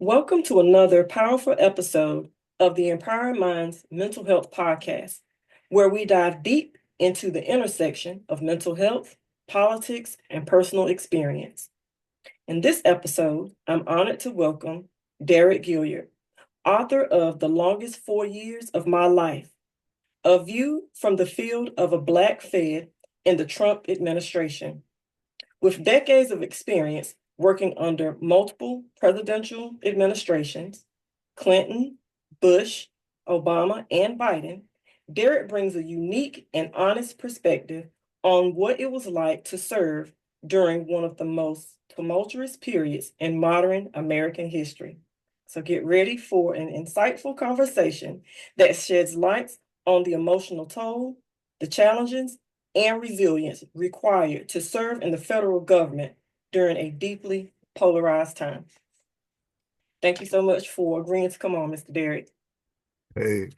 Welcome to another powerful episode of the Empowering Minds Mental Health Podcast, where we dive deep into the intersection of mental health, politics, and personal experience. In this episode, I'm honored to welcome Derric Gilliard, author of The Longest 4 Years of My Life, a view from the field of a Black Fed in the Trump administration. With decades of experience working under multiple presidential administrations, Clinton, Bush, Obama, and Biden, Derric brings a unique and honest perspective on what it was like to serve during one of the most tumultuous periods in modern American history. So get ready for an insightful conversation that sheds light on the emotional toll, the challenges, and resilience required to serve in the federal government during a deeply polarized time. Thank you so much for agreeing to come on, Mr. Derric. Hey,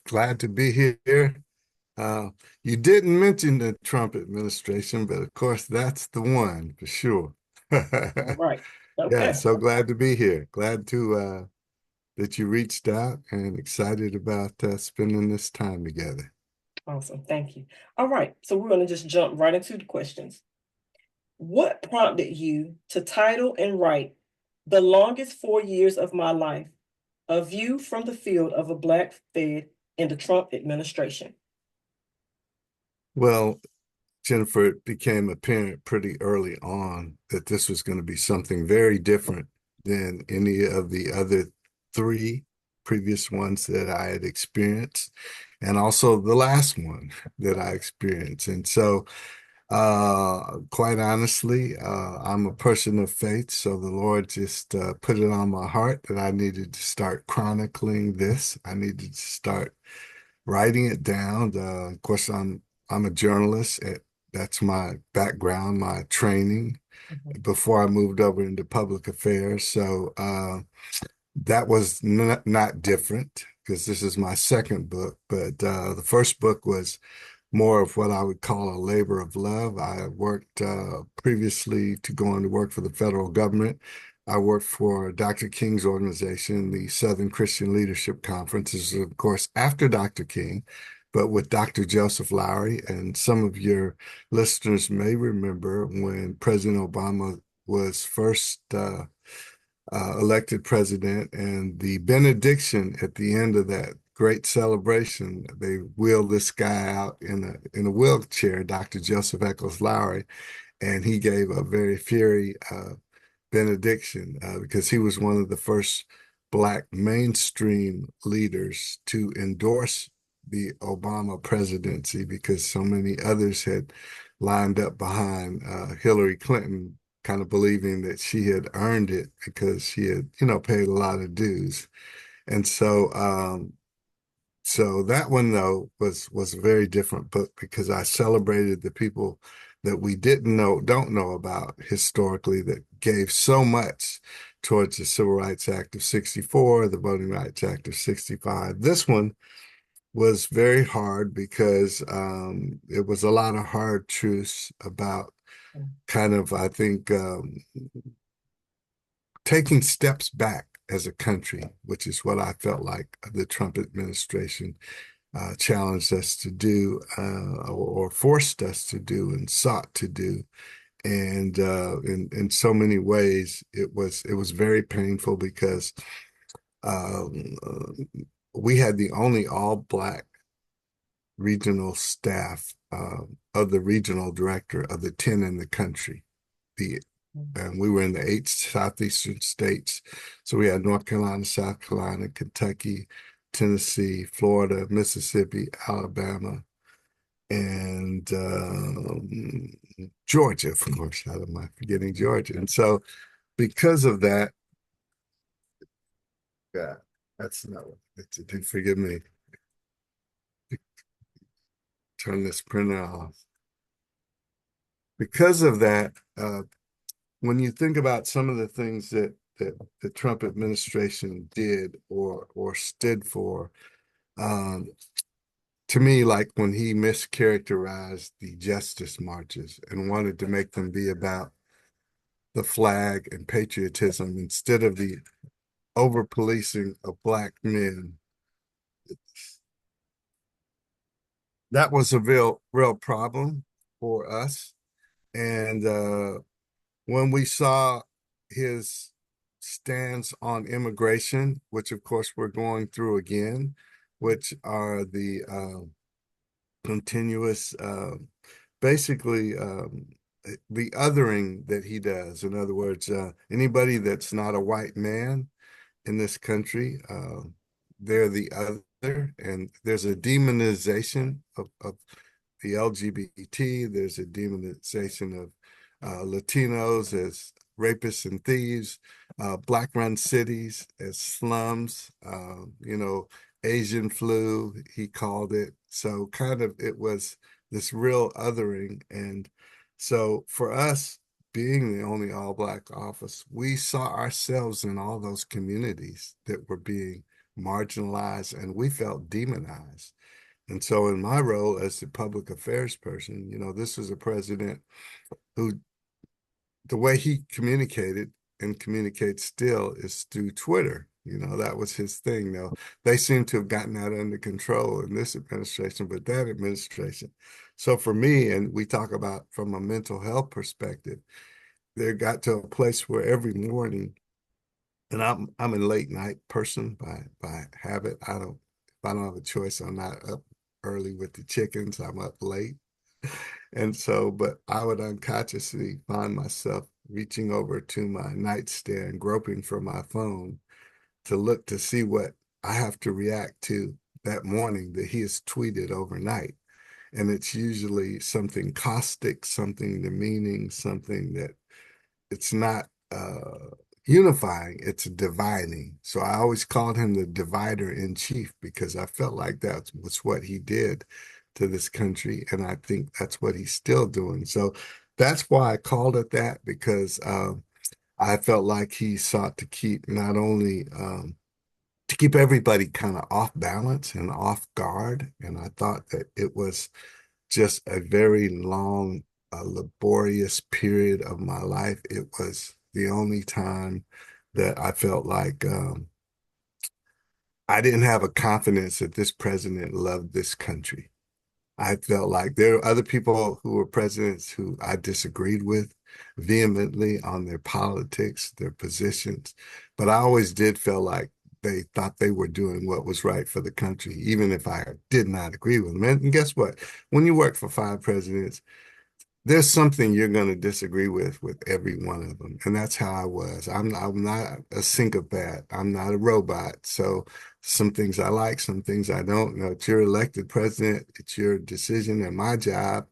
glad to be here. Uh, you didn't mention the Trump administration, but of course that's the one for sure. All right. Yeah, Okay. so glad to be here. Glad to that you reached out and excited about spending this time together. Awesome. Thank you. All right. So we're going to just jump right into the questions. What prompted you to title and write The Longest 4 Years of My Life, a view from the field of a Black Fed in the Trump administration? Well, Jennifer, it became apparent pretty early on that this was going to be something very different than any of the other three previous ones that I had experienced, and also the last one that I experienced. And so, quite honestly, I'm a person of faith, so the Lord just put it on my heart that I needed to start chronicling this. I needed to start writing it down. Of course, I'm a journalist. That's my background, my training Mhm. before I moved over into public affairs. So that was not different because this is my second book. But the first book was more of what I would call a labor of love. I worked previously to going to work for the federal government. I worked for Dr. King's organization, the Southern Christian Leadership Conference. This is, of course, after Dr. King, but with Dr. Joseph Lowery. And some of your listeners may remember when President Obama was first elected president, and the benediction at the end of that great celebration, they wheeled this guy out in a wheelchair, Dr. Joseph Eccles Lowry, and he gave a very fiery benediction because he was one of the first Black mainstream leaders to endorse the Obama presidency because so many others had lined up behind Hillary Clinton, kind of believing that she had earned it because she had, paid a lot of dues. And so that one though was a very different book because I celebrated the people that we don't know about historically that gave so much towards the Civil Rights Act of 64, the Voting Rights Act of 65. This one was very hard because it was a lot of hard truths about kind of, I think, taking steps back as a country, which is what I felt like the Trump administration challenged us to do or forced us to do and sought to do. And in so many ways, it was very painful because um, we had the only all Black regional staff of the regional director of the 10 in the country. The And we were in the 8 southeastern states. So we had North Carolina, South Carolina, Kentucky, Tennessee, Florida, Mississippi, Alabama, and Georgia, of course. How am I forgetting Georgia? And so because of that, yeah, that's not what forgive me. Turn this printer off. Because of that, when you think about some of the things that the Trump administration did or stood for, um, to me, like when he mischaracterized the justice marches and wanted to make them be about the flag and patriotism instead of the over policing of Black men. That was a real problem for us. And when we saw his stance on immigration, which of course we're going through again, which are the continuous, basically, the othering that he does. In other words, anybody that's not a white man in this country, they're the other, and there's a demonization of the LGBT. There's a demonization of Latinos as rapists and thieves, Black-run cities as slums, Asian flu, he called it. So kind of it was this real othering. And so for us, being the only all Black office, we saw ourselves in all those communities that were being marginalized and we felt demonized. And so, in my role as the public affairs person, this was a president who, the way he communicated and communicates still is through Twitter. That was his thing. Now, they seem to have gotten that under control in this administration, but that administration. So, for me, and we talk about from a mental health perspective, there got to a place where every morning, and I'm a late night person by habit. If I don't have a choice, I'm not up early with the chickens. I'm up late. And so, but I would unconsciously find myself reaching over to my nightstand, groping for my phone to look to see what I have to react to that morning that he has tweeted overnight. And it's usually something caustic, something demeaning, something that it's not unifying, it's dividing. So I always called him the divider in chief because I felt like that was what he did to this country. And I think that's what he's still doing. So that's why I called it that, because I felt like he sought to keep not only to keep everybody kind of off balance and off guard. And I thought that it was just a very long, laborious period of my life. It was the only time that I felt like I didn't have a confidence that this president loved this country. I felt like there are other people who were presidents who I disagreed with vehemently on their politics, their positions, but I always did feel like they thought they were doing what was right for the country, even if I did not agree with them. And guess what? When you work for five presidents, there's something you're going to disagree with every one of them, and that's how I was. I'm not a sycophant. I'm not a robot. So some things I like, some things I don't. It's your elected president. It's your decision. And my job,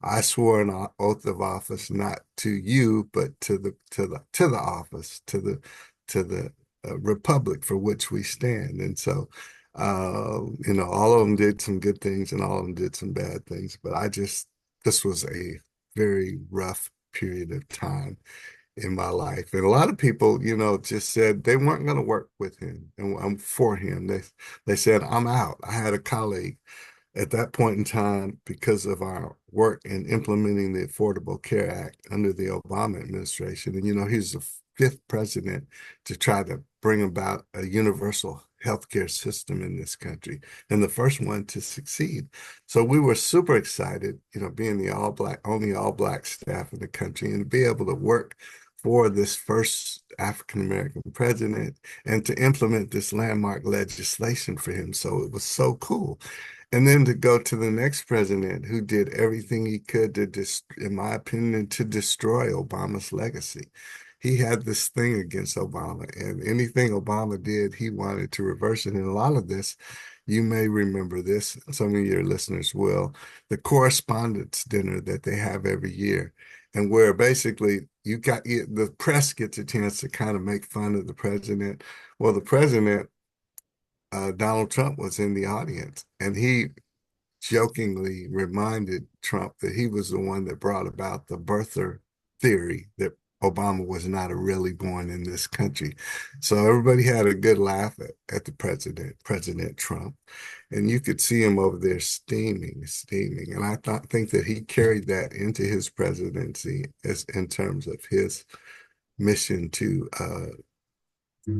I swore an oath of office not to you, but to the office, to the republic for which we stand. And so, all of them did some good things, and all of them did some bad things. But this was a very rough period of time in my life. And a lot of people, just said they weren't going to work with him and I'm for him. They said, I'm out. I had a colleague at that point in time, because of our work in implementing the Affordable Care Act under the Obama administration. And, he's the fifth president to try to bring about a universal healthcare system in this country and the first one to succeed. So we were super excited, being the only all black staff in the country, and to be able to work for this first African American president and to implement this landmark legislation for him. So it was so cool. And then to go to the next president who did everything he could in my opinion, to destroy Obama's legacy. He had this thing against Obama, and anything Obama did, he wanted to reverse it. And a lot of this, you may remember this, some of your listeners will, the correspondence dinner that they have every year, and where basically the press gets a chance to kind of make fun of the president. Well, the president, Donald Trump, was in the audience, and he jokingly reminded Trump that he was the one that brought about the birther theory, that Obama was not really born in this country. So everybody had a good laugh at the President Trump, and you could see him over there steaming, steaming. And I think that he carried that into his presidency as in terms of his mission to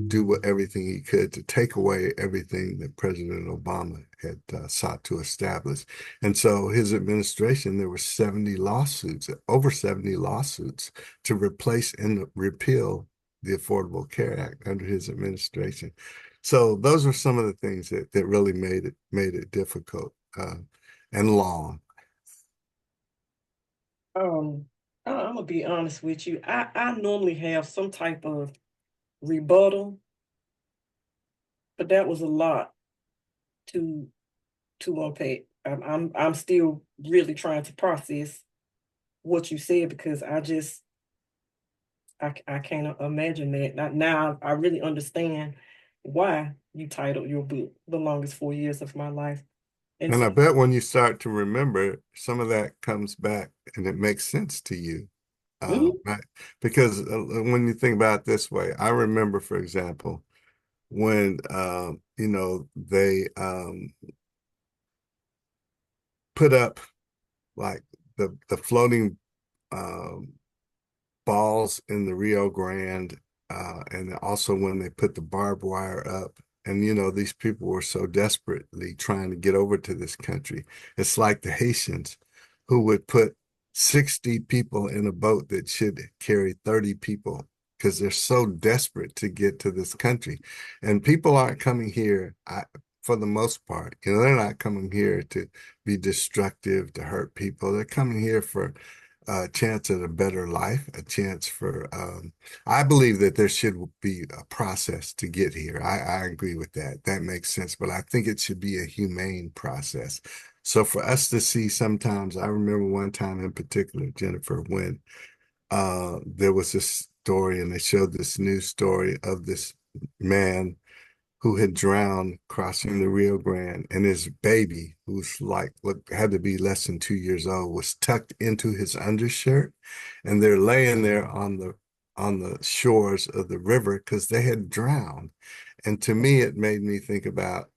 do everything he could to take away everything that President Obama had sought to establish. And so his administration, there were 70 lawsuits, over 70 lawsuits to replace and repeal the Affordable Care Act under his administration. So those were some of the things that really made it difficult and long. I'm gonna be honest with you. I normally have some type of rebuttal, but that was a lot to unpack. I'm still really trying to process what you said because I can't imagine that. Now I really understand why you titled your book "The Longest 4 Years of My Life." And And so, I bet when you start to remember, some of that comes back and it makes sense to you. mhm, Right? Because when you think about it this way, I remember, for example, when they put up like the floating um, balls in the Rio Grande, and also when they put the barbed wire up. And these people were so desperately trying to get over to this country. It's like the Haitians who would put 60 people in a boat that should carry 30 people because they're so desperate to get to this country. And people aren't coming here, for the most part. They're not coming here to be destructive, to hurt people. They're coming here for a chance at a better life, a chance for, I believe that there should be a process to get here. I agree with that. That makes sense, but I think it should be a humane process. So for us to see sometimes, I remember one time in particular, Jennifer, when there was this story and they showed this news story of this man who had drowned crossing the Rio Grande, and his baby, who's like, look, had to be less than 2 years old, was tucked into his undershirt, and they're laying there on the shores of the river because they had drowned. And to me, it made me think about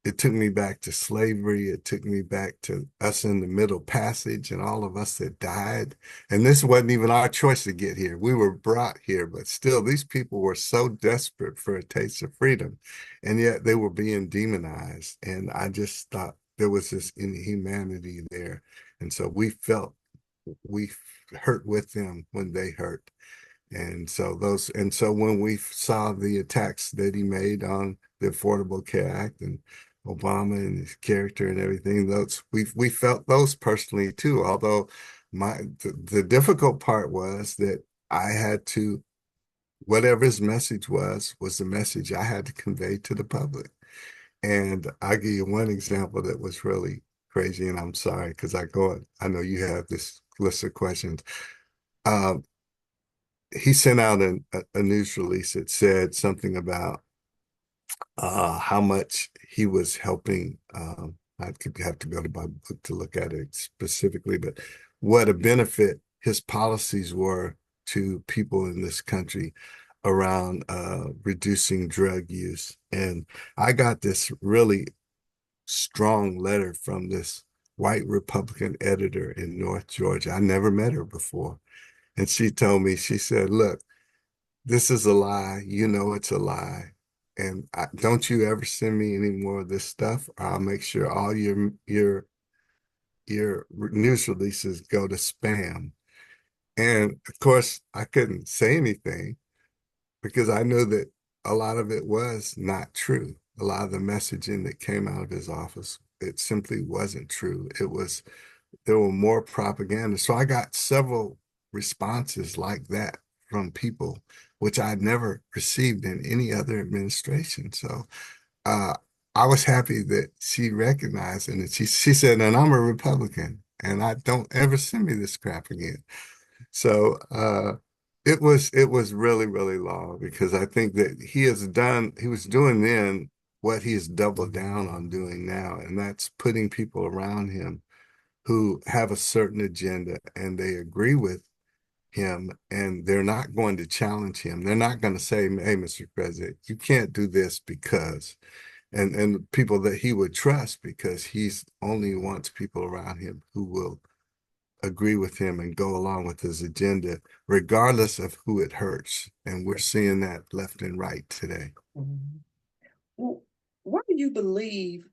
it took me back to slavery. It took me back to us in the Middle Passage and all of us that died. And this wasn't even our choice to get here. We were brought here, but still, these people were so desperate for a taste of freedom. And yet they were being demonized. And I just thought there was this inhumanity there. And so we hurt with them when they hurt. And so when we saw the attacks that he made on the Affordable Care Act and Obama and his character and everything, those we felt those personally too. Although the difficult part was that I had to, whatever his message was the message I had to convey to the public. And I'll give you one example that was really crazy, and I'm sorry because I know you have this list of questions. Um, he sent out a news release that said something about how much he was helping. I could have to go to my book to look at it specifically, but what a benefit his policies were to people in this country around reducing drug use. And I got this really strong letter from this white Republican editor in North Georgia. I never met her before. And she told me, she said, look, this is a lie. You know it's a lie. And don't you ever send me any more of this stuff, or I'll make sure all your news releases go to spam. And of course, I couldn't say anything because I knew that a lot of it was not true. A lot of the messaging that came out of his office, it simply wasn't true. There were more propaganda. So I got several responses like that from people, which I'd never received in any other administration. So uh, I was happy that she recognized it. And she said, and I'm a Republican, and I don't ever send me this crap again. So it was really, really long because I think that he was doing then what he has doubled down on doing now, and that's putting people around him who have a certain agenda and they agree with him and they're not going to challenge him. They're not going to say, hey, Mr. President, you can't do this because, and people that he would trust because he's only wants people around him who will agree with him and go along with his agenda, regardless of who it hurts. And we're seeing that left and right today. Mhm. Well, why do you believe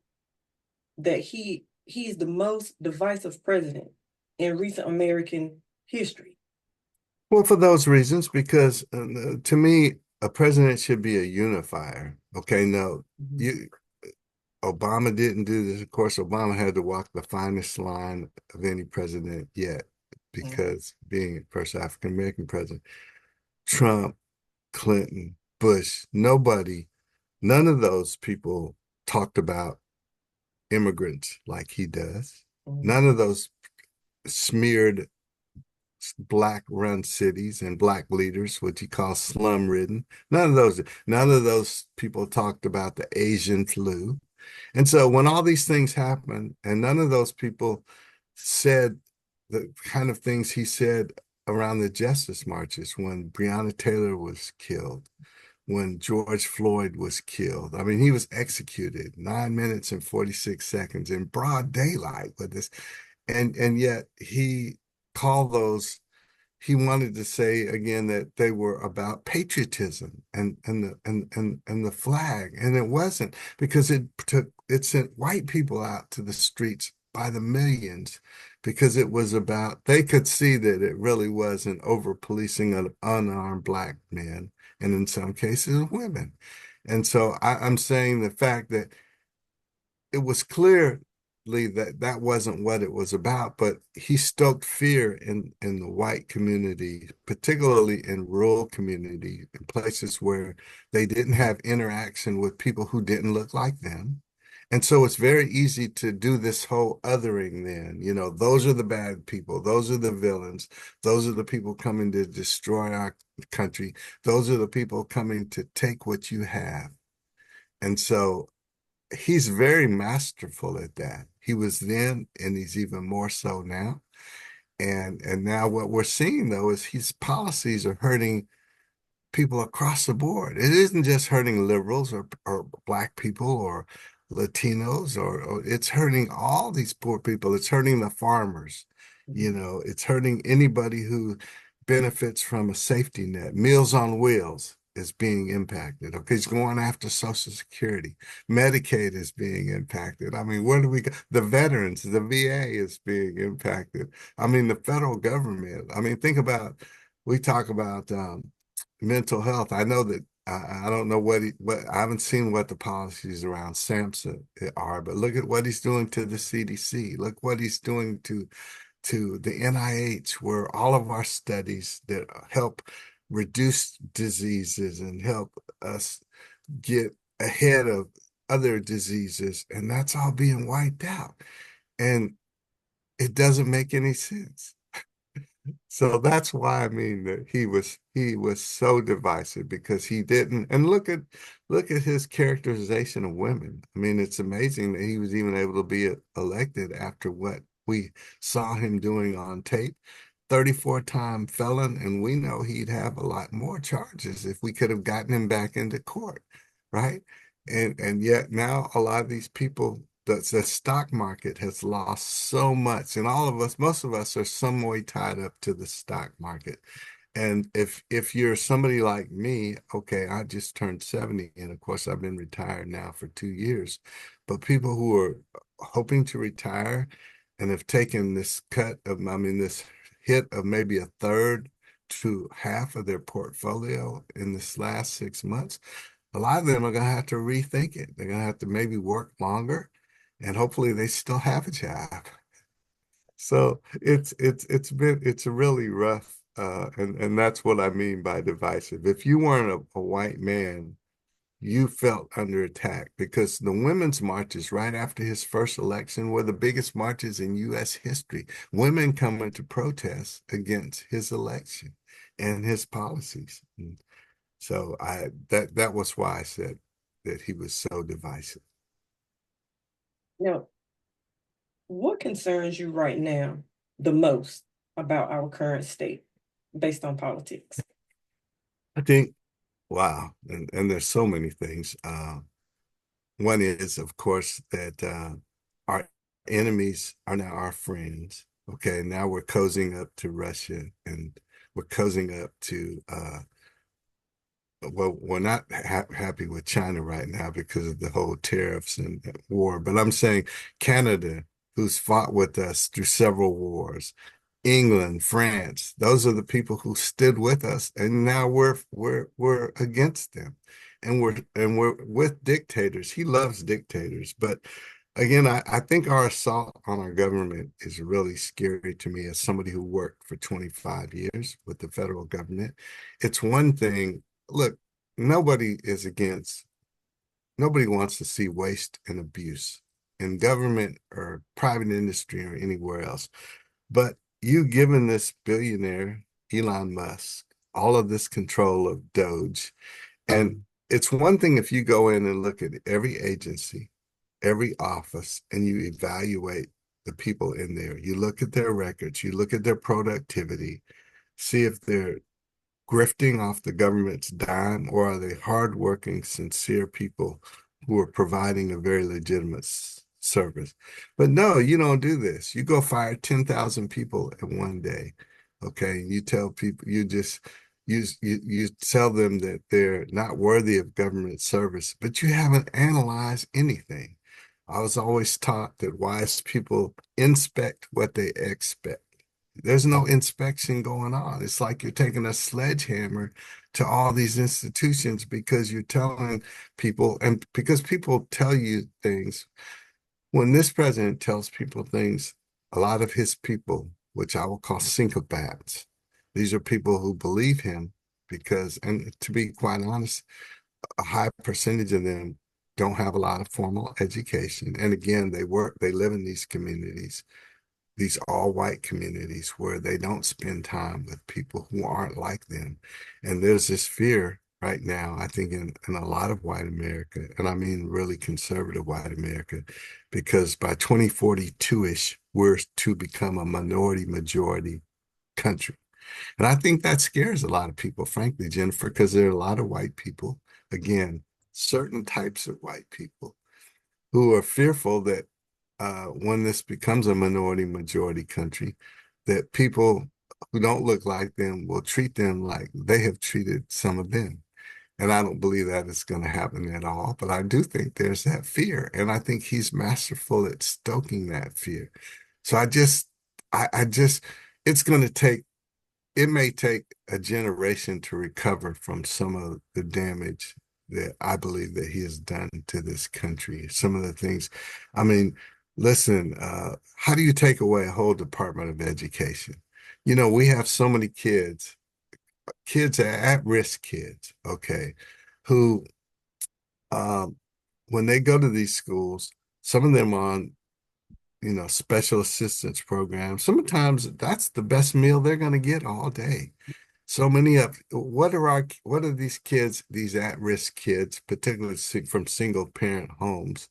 that he's the most divisive president in recent American history? Well, for those reasons, because to me, a president should be a unifier. Okay, no, Mhm. you Obama didn't do this. Of course, Obama had to walk the finest line of any president yet, Mhm. because being first African American president, Trump, Clinton, Bush, none of those people talked about immigrants like he does. Mhm. None of those smeared black run cities and black leaders, what you call slum ridden. None of those people talked about the Asian flu. And so when all these things happen, and none of those people said the kind of things he said around the justice marches when Breonna Taylor was killed, when George Floyd was killed. I mean, he was executed 9 minutes and 46 seconds in broad daylight with this. And yet called those he wanted to say again that they were about patriotism and the flag, and it wasn't, because it sent white people out to the streets by the millions, because it was about, they could see that it really was an over policing of unarmed black men, and in some cases women. And so I'm saying the fact that it was clearly that that wasn't what it was about, but he stoked fear in the white community, particularly in rural community, in places where they didn't have interaction with people who didn't look like them. And so it's very easy to do this whole othering then. Those are the bad people. Those are the villains. Those are the people coming to destroy our country. Those are the people coming to take what you have. And so he's very masterful at that. He was then, and he's even more so now. And now what we're seeing though is his policies are hurting people across the board. It isn't just hurting liberals or black people or Latinos, or it's hurting all these poor people. It's hurting the farmers. Mhm. It's hurting anybody who benefits from a safety net. Meals on Wheels is being impacted. Okay, it's going after Social Security. Medicaid is being impacted. I mean, where do we go? The veterans, the VA is being impacted. I mean, the federal government. I mean, think about, we talk about mental health. I know that I don't know what I haven't seen what the policies around SAMHSA are, but look at what he's doing to the CDC. Look what he's doing to the NIH, where all of our studies that help reduce diseases and help us get ahead of other diseases, and that's all being wiped out. And it doesn't make any sense. So that's why, I mean, that he was so divisive, because he didn't. And look at his characterization of women. I mean, it's amazing that he was even able to be elected after what we saw him doing on tape. 34-time felon, and we know he'd have a lot more charges if we could have gotten him back into court, right? And yet now a lot of these people, the stock market has lost so much, and most of us are some way tied up to the stock market. And if you're somebody like me, okay, I just turned 70, and of course I've been retired now for 2 years. But people who are hoping to retire and have taken this this hit of maybe a third to half of their portfolio in this last 6 months, a lot of them are going to have to rethink it. They're going to have to maybe work longer, and hopefully they still have a job. So it's really rough, and that's what I mean by divisive. If you weren't a white man, you felt under attack, because the women's marches right after his first election were the biggest marches in U.S. history. Women coming to protest against his election and his policies. So that was why I said that he was so divisive. Now, what concerns you right now the most about our current state based on politics? I think, wow, and there's so many things. One is, of course, that our enemies are now our friends. Okay, now we're cozying up to Russia and we're cozying up to well, we're not happy with China right now because of the whole tariffs and war. But I'm saying Canada, who's fought with us through several wars, England, France, those are the people who stood with us, and now we're against them, and we're with dictators. He loves dictators, but again, I think our assault on our government is really scary to me as somebody who worked for 25 years with the federal government. It's one thing, look, nobody is against, nobody wants to see waste and abuse in government or private industry or anywhere else. But you given this billionaire, Elon Musk, all of this control of Doge, and it's one thing if you go in and look at every agency, every office, and you evaluate the people in there. You look at their records, you look at their productivity, see if they're grifting off the government's dime, or are they hardworking, sincere people who are providing a very legitimate service? But no, you don't do this. You go fire 10,000 people in one day. Okay. You tell people, you tell them that they're not worthy of government service, but you haven't analyzed anything. I was always taught that wise people inspect what they expect. There's no inspection going on. It's like you're taking a sledgehammer to all these institutions because you're telling people, and because people tell you things. When this president tells people things, a lot of his people, which I will call sycophants, these are people who believe him because, and to be quite honest, a high percentage of them don't have a lot of formal education. And again, they live in these communities, these all white communities where they don't spend time with people who aren't like them. And there's this fear right now, I think, in a lot of white America, and I mean really conservative white America, because by 2042-ish, we're to become a minority majority country. And I think that scares a lot of people, frankly, Jennifer, because there are a lot of white people, again, certain types of white people who are fearful that when this becomes a minority majority country, that people who don't look like them will treat them like they have treated some of them. And I don't believe that is going to happen at all. But I do think there's that fear. And I think he's masterful at stoking that fear. So I just, it's going to take, it may take a generation to recover from some of the damage that I believe that he has done to this country. Some of the things, I mean, listen, how do you take away a whole Department of Education? You know, we have so many kids are at-risk kids, okay, who, um, when they go to these schools, some of them on, you know, special assistance programs, sometimes that's the best meal they're going to get all day. So many of what are these kids, these at-risk kids, particularly from single parent homes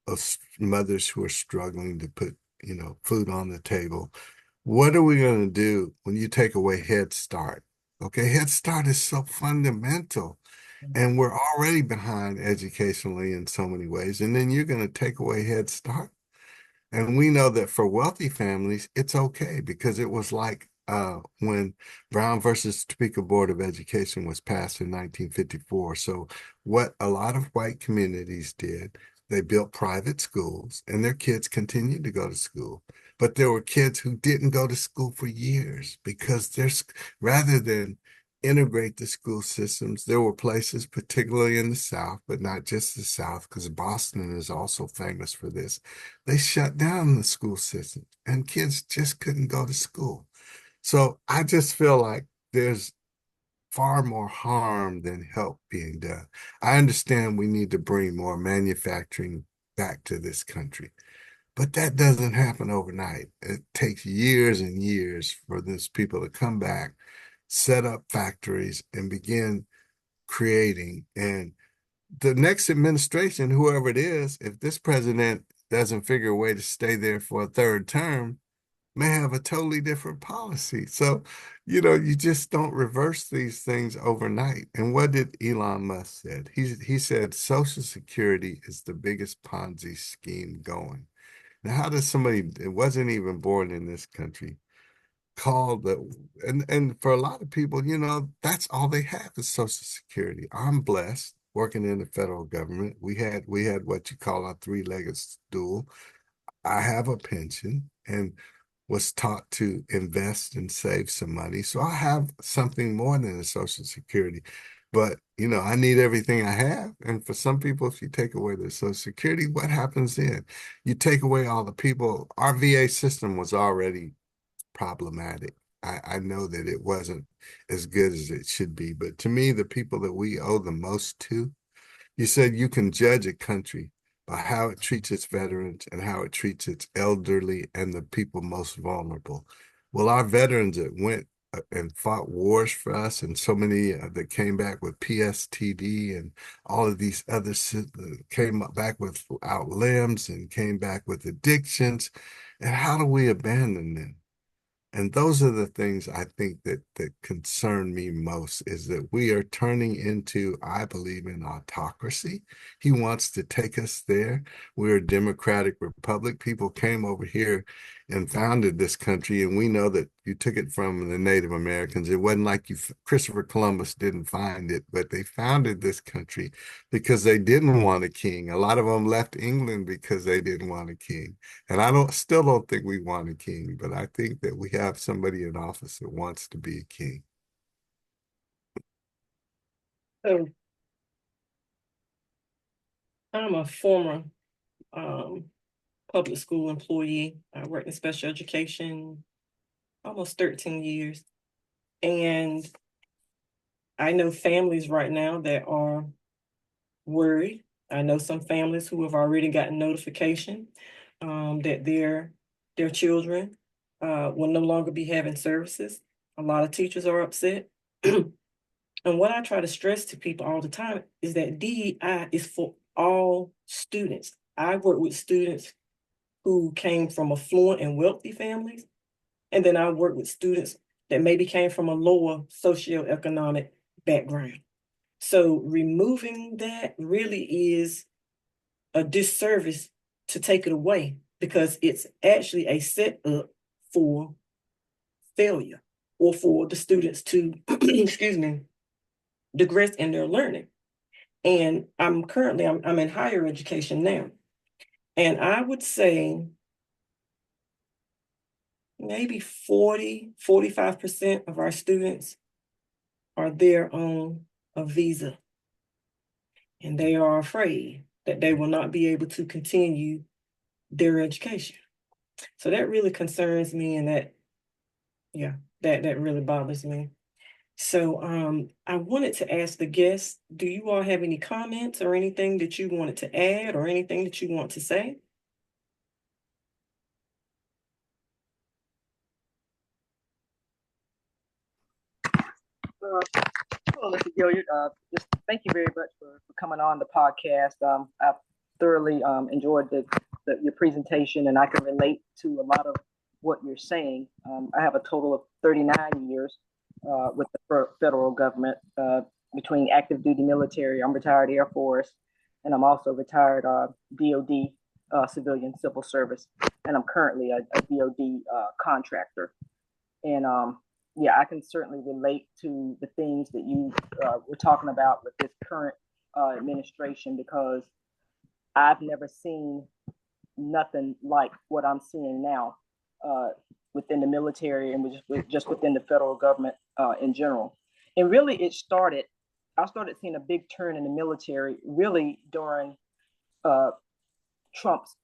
of mothers who are struggling to put, you know, food on the table. What are we going to do when you take away Head Start? Okay, Head Start is so fundamental, and we're already behind educationally in so many ways. And then you're going to take away Head Start. And we know that for wealthy families, it's okay because it was like when Brown versus Topeka Board of Education was passed in 1954. So what a lot of white communities did, they built private schools and their kids continued to go to school. But there were kids who didn't go to school for years because there's rather than integrate the school systems. There were places, particularly in the South, but not just the South, because Boston is also famous for this. They shut down the school system and kids just couldn't go to school. So I just feel like there's far more harm than help being done. I understand we need to bring more manufacturing back to this country, but that doesn't happen overnight. It takes years and years for these people to come back, set up factories, and begin creating. And the next administration, whoever it is, if this president doesn't figure a way to stay there for a third term, may have a totally different policy. So, you know, you just don't reverse these things overnight. And what did Elon Musk said? He said Social Security is the biggest Ponzi scheme going. Now, how does somebody that wasn't even born in this country call the and for a lot of people, that's all they have is Social Security. I'm blessed working in the federal government. We had what you call a three-legged stool. I have a pension and was taught to invest and save some money. So I have something more than a Social Security. But, I need everything I have. And for some people, if you take away their Social Security, what happens then? You take away all the people. Our VA system was already problematic. I know that it wasn't as good as it should be. But to me, the people that we owe the most to, you said you can judge a country by how it treats its veterans and how it treats its elderly and the people most vulnerable. Well, our veterans that went and fought wars for us, and so many that came back with PSTD and all of these others came back without limbs and came back with addictions. And how do we abandon them? And those are the things I think that concern me most is that we are turning into, I believe, an autocracy. He wants to take us there. We're a democratic republic. People came over here and founded this country, and we know that you took it from the Native Americans. It wasn't like Christopher Columbus didn't find it, but they founded this country because they didn't want a king. A lot of them left England because they didn't want a king. And I still don't think we want a king, but I think that we have somebody in office that wants to be a king. So I'm a former um, public school employee. I worked in special education almost 13 years. And I know families right now that are worried. I know some families who have already gotten notification that their children will no longer be having services. A lot of teachers are upset. And what I try to stress to people all the time is that DEI is for all students. I work with students who came from affluent and wealthy families, and then I work with students that maybe came from a lower socioeconomic background. So removing that really is a disservice to take it away because it's actually a setup for failure or for the students to, excuse me, digress in their learning. And I'm in higher education now. And I would say maybe 45% of our students are there on a visa. And they are afraid that they will not be able to continue their education. So that really concerns me, and that really bothers me. So I wanted to ask the guests, do you all have any comments or anything that you wanted to add or anything that you want to say? Hello, Mr. Gilliard. Just thank you very much for coming on the podcast. I've thoroughly enjoyed your presentation, and I can relate to a lot of what you're saying. I have a total of 39 years with the federal government between active duty military. I'm retired Air Force, and I'm also retired DOD civilian civil service, and I'm currently a DOD contractor. And yeah, I can certainly relate to the things that you were talking about with this current administration because I've never seen nothing like what I'm seeing now within the military and just within the federal government in general. And really, I started seeing a big turn in the military really during Trump's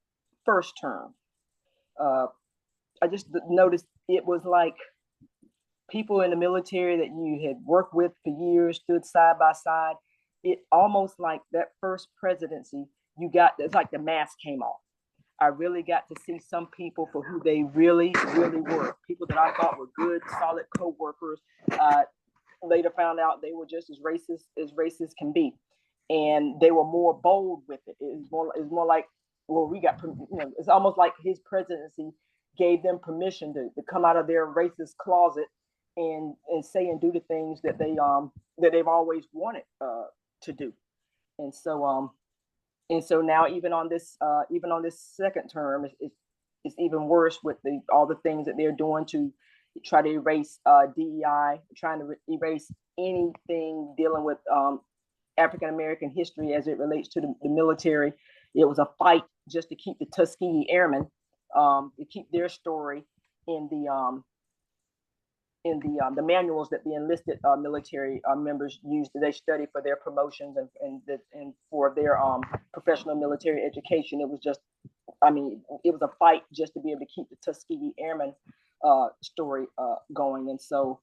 first term. I just noticed it was like people in the military that you had worked with for years, stood side by side. It almost like that first presidency, it's like the mask came off. I really got to see some people for who they really, really were. People that I thought were good, solid co-workers. Later found out they were just as racist can be. And they were more bold with it. It's more like, well, it's almost like his presidency gave them permission to come out of their racist closet and say and do the things that they've always wanted to do. And so now even on this second term, it's even worse with all the things that they're doing to try to erase DEI, trying to erase anything dealing with African American history as it relates to the military. It was a fight just to keep the Tuskegee Airmen, to keep their story in the manuals that the enlisted military members use. They study for their promotions and for their professional military education. It was just, I mean, it was a fight just to be able to keep the Tuskegee Airmen story going. And so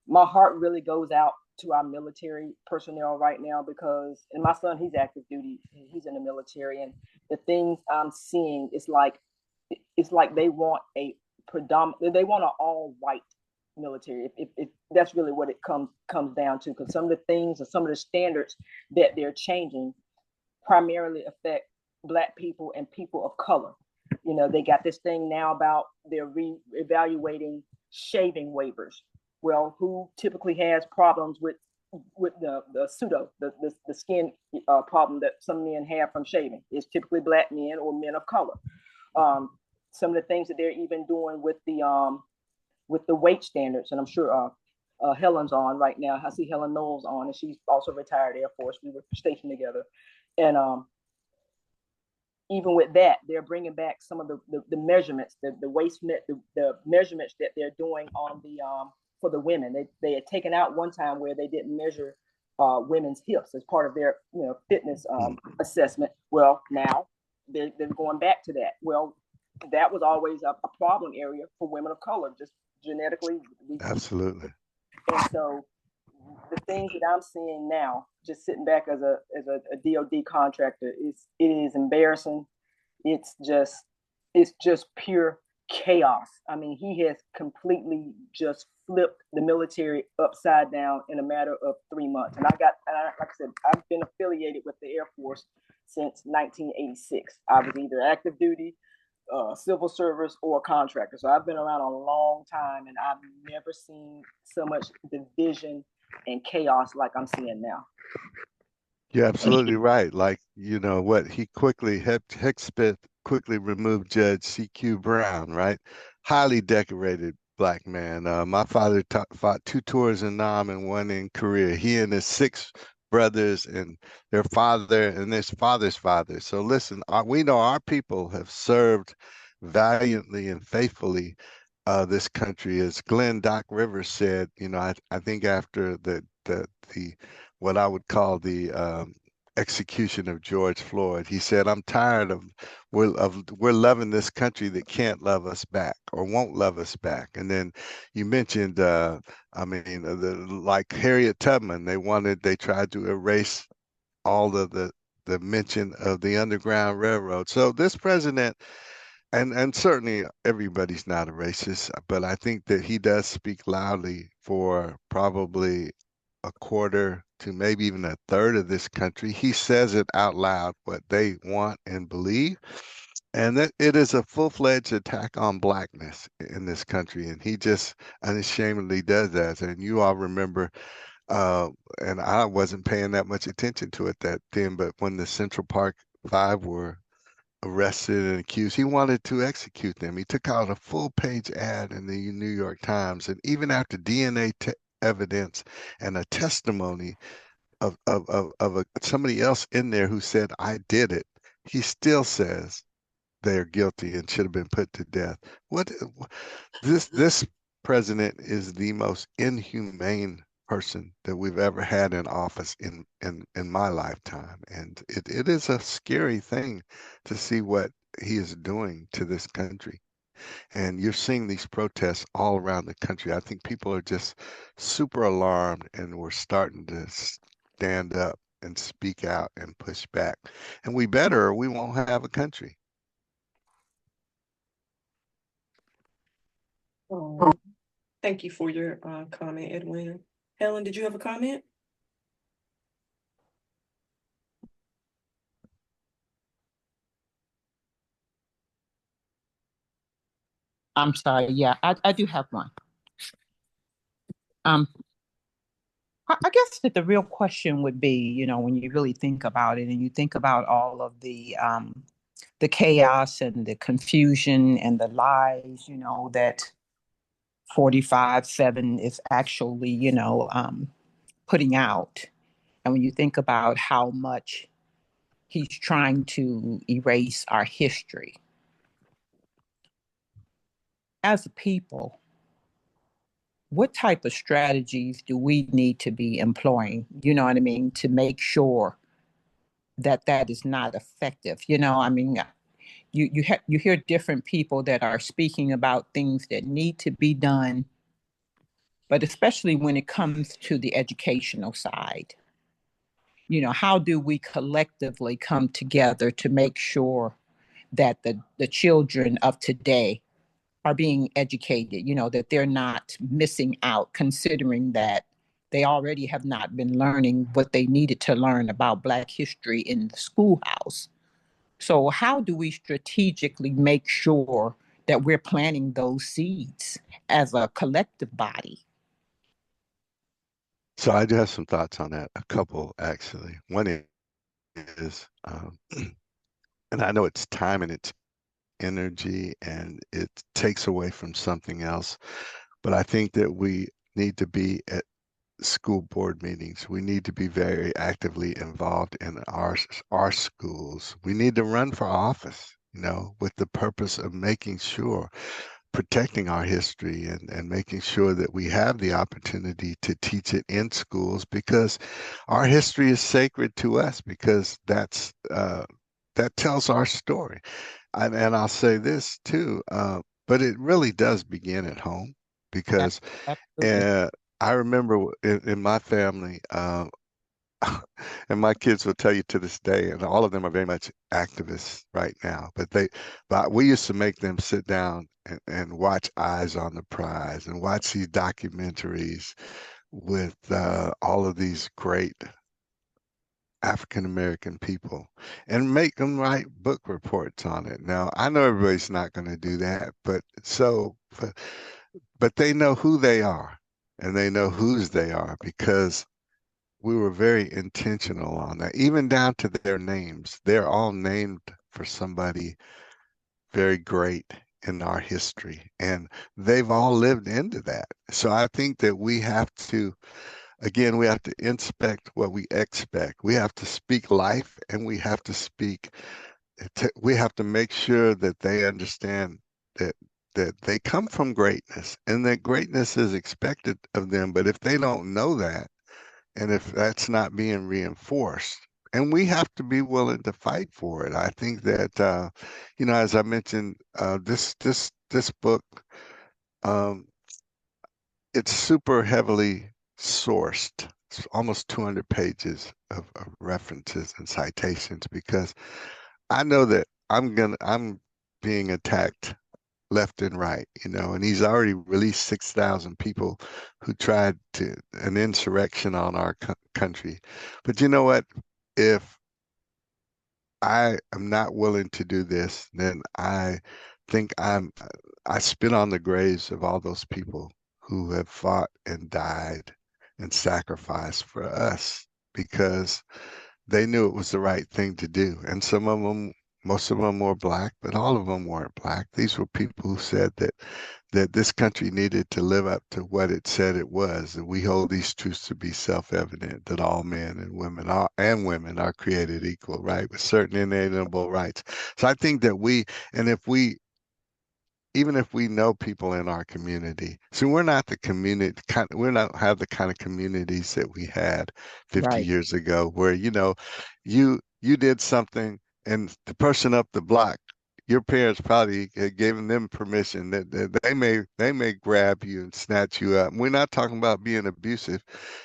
my heart really goes out to our military personnel right now, because, and my son, he's active duty, he's in the military, and the things I'm seeing is like, they want they want an all white military. If that's really what it comes down to, because some of the things and some of the standards that they're changing primarily affect Black people and people of color. You know, they got this thing now about they're re-evaluating shaving waivers. Well, who typically has problems with the skin problem that some men have from shaving? It's typically Black men or men of color. Some of the things that they're even doing with the weight standards, and I'm sure Helen's on right now. I see Helen Knowles on, and she's also retired Air Force. We were stationed together, and even with that, they're bringing back some of the measurements, the waist, the measurements that they're doing on the for the women. They had taken out one time where they didn't measure women's hips as part of their fitness assessment. Well, now they're going back to that. Well, that was always a problem area for women of color, just genetically. Absolutely. And so the things that I'm seeing now, just sitting back as a DoD contractor, it is embarrassing. It's just pure chaos. I mean, he has completely just flipped the military upside down in a matter of 3 months. And like I said, I've been affiliated with the Air Force since 1986. I was either active duty, civil service, or contractor. So I've been around a long time, and I've never seen so much division and chaos like I'm seeing now. You're absolutely right. Like, you know what, he quickly, Hexpeth quickly removed Judge C.Q. Brown, right? Highly decorated Black man. My father fought 2 tours in Nam and 1 in Korea. He and his 6 brothers and their father and his father's father. So listen, we know our people have served valiantly and faithfully this country. As Glenn Doc Rivers said, you know, I think after the what I would call the execution of George Floyd, he said, "I'm tired of we're loving this country that can't love us back or won't love us back." And then you mentioned, like Harriet Tubman, they tried to erase all of the mention of the Underground Railroad. So this president, and certainly everybody's not a racist, but I think that he does speak loudly for probably a quarter to maybe even a third of this country. He says it out loud what they want and believe, and that it is a full-fledged attack on Blackness in this country, and he just unashamedly does that. And you all remember, and I wasn't paying that much attention to it that then, but when the Central Park Five were arrested and accused, he wanted to execute them. He took out a full-page ad in the New York Times, and even after DNA evidence and a testimony of somebody else in there who said, "I did it," he still says they're guilty and should have been put to death. What this president is the most inhumane person that we've ever had in office in my lifetime, and it is a scary thing to see what he is doing to this country. And you're seeing these protests all around the country. I think people are just super alarmed, and we're starting to stand up and speak out and push back. And we better, or we won't have a country. Thank you for your comment, Edwin. Helen, did you have a comment? I'm sorry. Yeah, I do have one. I guess that the real question would be, you know, when you really think about it and you think about all of the the chaos and the confusion and the lies, that 45/7 is actually, putting out. And when you think about how much he's trying to erase our history as a people, what type of strategies do we need to be employing, you know what I mean, to make sure that that is not effective? You hear different people that are speaking about things that need to be done, but especially when it comes to the educational side, how do we collectively come together to make sure that the children of today are being educated, that they're not missing out, considering that they already have not been learning what they needed to learn about Black history in the schoolhouse. So, how do we strategically make sure that we're planting those seeds as a collective body? So I do have some thoughts on that, a couple actually. One is, and I know it's time and it's energy and it takes away from something else, but I think that we need to be at school board meetings. We need to be very actively involved in our schools. We need to run for office, with the purpose of making sure protecting our history and making sure that we have the opportunity to teach it in schools because our history is sacred to us because that tells our story. And I'll say this too, but it really does begin at home because Absolutely. I remember in my family, and my kids will tell you to this day, and all of them are very much activists right now, but we used to make them sit down and watch Eyes on the Prize and watch these documentaries with all of these great African American people and make them write book reports on it. Now, I know everybody's not going to do that, but they know who they are and they know whose they are because we were very intentional on that, even down to their names. They're all named for somebody very great in our history, and they've all lived into that. So I think that we have to, again, we have to inspect what we expect. We have to speak life, and we have to make sure that they understand that they come from greatness and that greatness is expected of them. But if they don't know that, and if that's not being reinforced, and we have to be willing to fight for it. I think that as I mentioned, this book, um, it's super heavily sourced. It's almost 200 pages of references and citations because I know that I'm being attacked left and right, and he's already released 6,000 people who tried an insurrection on our country. But you know what? If I am not willing to do this, then I think I spit on the graves of all those people who have fought and died and sacrificed for us because they knew it was the right thing to do. And some of them, most of them were Black, but all of them weren't Black. These were people who said that this country needed to live up to what it said it was. And we hold these truths to be self-evident that all men and women are created equal, right? With certain inalienable rights. So I think that and even if we know people in our community, so we're not the community, we don't have the kind of communities that we had 50 Right. years ago, where you did something, and the person up the block, your parents probably had given them permission that they may grab you and snatch you up. And we're not talking about being abusive,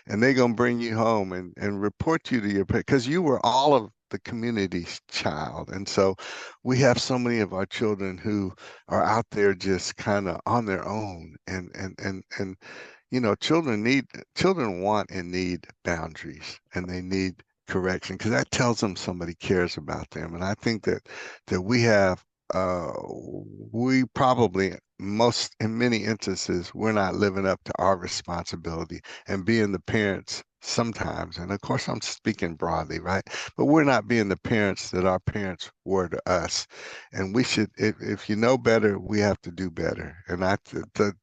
and they're gonna bring you home and report you to your parents because you were all of the community's child. And so we have so many of our children who are out there just kind of on their own and children want and need boundaries and they need correction because that tells them somebody cares about them. And I think that we have we probably in many instances, we're not living up to our responsibility and being the parents sometimes. And of course, I'm speaking broadly, right? But we're not being the parents that our parents were to us. And we should, if you know better, we have to do better. And